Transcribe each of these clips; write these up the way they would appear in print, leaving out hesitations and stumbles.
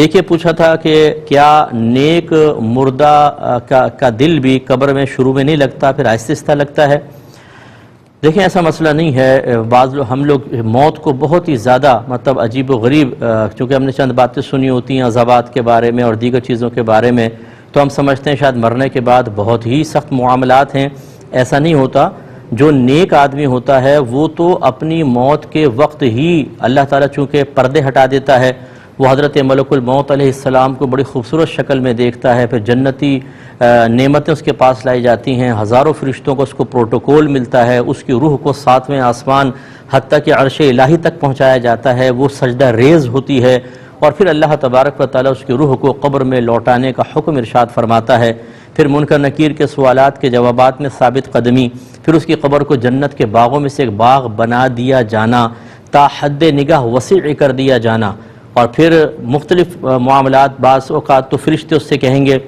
ایک یہ پوچھا تھا کہ کیا نیک مردہ کا دل بھی قبر میں شروع میں نہیں لگتا، پھر آہستہ آہستہ لگتا ہے؟ دیکھیں ایسا مسئلہ نہیں ہے۔ ہم لوگ موت کو بہت ہی زیادہ عجیب و غریب، چونکہ ہم نے چند باتیں سنی ہوتی ہیں عذابات کے بارے میں اور دیگر چیزوں کے بارے میں، تو ہم سمجھتے ہیں شاید مرنے کے بعد بہت ہی سخت معاملات ہیں۔ ایسا نہیں ہوتا۔ جو نیک آدمی ہوتا ہے وہ تو اپنی موت کے وقت ہی اللہ تعالیٰ چونکہ پردے ہٹا دیتا ہے، وہ حضرت ملک الموت علیہ السلام کو بڑی خوبصورت شکل میں دیکھتا ہے، پھر جنتی نعمتیں اس کے پاس لائی جاتی ہیں، ہزاروں فرشتوں کو اس کو پروٹوکول ملتا ہے، اس کی روح کو 7ویں آسمان حتیٰ کہ عرش الہی تک پہنچایا جاتا ہے، وہ سجدہ ریز ہوتی ہے، اور پھر اللہ تبارک و تعالیٰ اس کی روح کو قبر میں لوٹانے کا حکم ارشاد فرماتا ہے۔ پھر منکر نکیر کے سوالات کے جوابات میں ثابت قدمی، پھر اس کی قبر کو جنت کے باغوں میں سے ایک باغ بنا دیا جانا، تا حد نگاہ وسیع کر دیا جانا، اور پھر مختلف معاملات۔ بعض اوقات تو فرشتے اس سے کہیں گے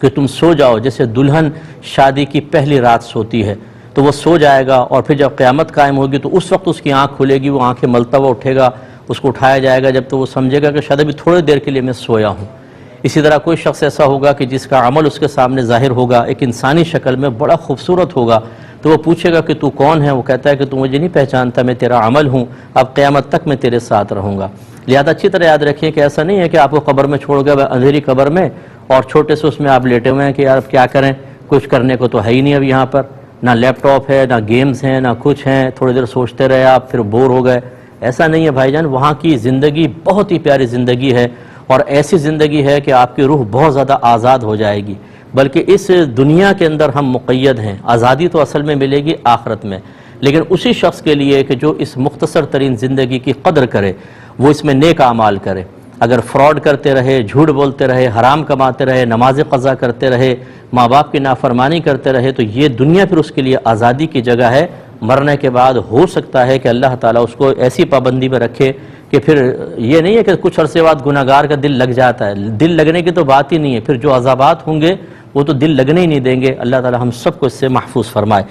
کہ تم سو جاؤ، جیسے دلہن شادی کی پہلی رات سوتی ہے، تو وہ سو جائے گا، اور پھر جب قیامت قائم ہوگی تو اس وقت اس کی آنکھ کھلے گی، وہ آنکھیں ملتا ہوا اٹھے گا، اس کو اٹھایا جائے گا، جب تو وہ سمجھے گا کہ شاید ابھی تھوڑی دیر کے لیے میں سویا ہوں۔ اسی طرح کوئی شخص ایسا ہوگا کہ جس کا عمل اس کے سامنے ظاہر ہوگا، ایک انسانی شکل میں بڑا خوبصورت ہوگا، تو وہ پوچھے گا کہ تو کون ہے؟ وہ کہتا ہے کہ تو مجھے نہیں پہچانتا، میں تیرا عمل ہوں، اب قیامت تک میں تیرے ساتھ رہوں گا۔ لہذا اچھی طرح یاد رکھیں کہ ایسا نہیں ہے کہ آپ کو قبر میں چھوڑ گیا اندھیری قبر میں، اور چھوٹے سے اس میں آپ لیٹے ہوئے ہیں کہ یار اب کیا کریں، کچھ کرنے کو تو ہے ہی نہیں اب یہاں پر، نہ لیپ ٹاپ ہے، نہ گیمز ہیں، نہ کچھ ہیں، تھوڑی دیر سوچتے رہے آپ، پھر بور ہو گئے۔ ایسا نہیں ہے بھائی جان، وہاں کی زندگی بہت ہی پیاری زندگی ہے، اور ایسی زندگی ہے کہ آپ کی روح بہت زیادہ آزاد ہو جائے گی۔ بلکہ اس دنیا کے اندر ہم مقید ہیں، آزادی تو اصل میں ملے گی آخرت میں، لیکن اسی شخص کے لیے کہ جو اس مختصر ترین زندگی کی قدر کرے، وہ اس میں نیک اعمال کرے۔ اگر فراڈ کرتے رہے، جھوٹ بولتے رہے، حرام کماتے رہے، نماز قضا کرتے رہے، ماں باپ کی نافرمانی کرتے رہے، تو یہ دنیا پھر اس کے لیے آزادی کی جگہ ہے۔ مرنے کے بعد ہو سکتا ہے کہ اللہ تعالیٰ اس کو ایسی پابندی میں رکھے کہ پھر یہ نہیں ہے کہ کچھ عرصے بعد گناہ گار کا دل لگ جاتا ہے، دل لگنے کی تو بات ہی نہیں ہے، پھر جو عذابات ہوں گے وہ تو دل لگنے ہی نہیں دیں گے۔ اللہ تعالیٰ ہم سب کو اس سے محفوظ فرمائے۔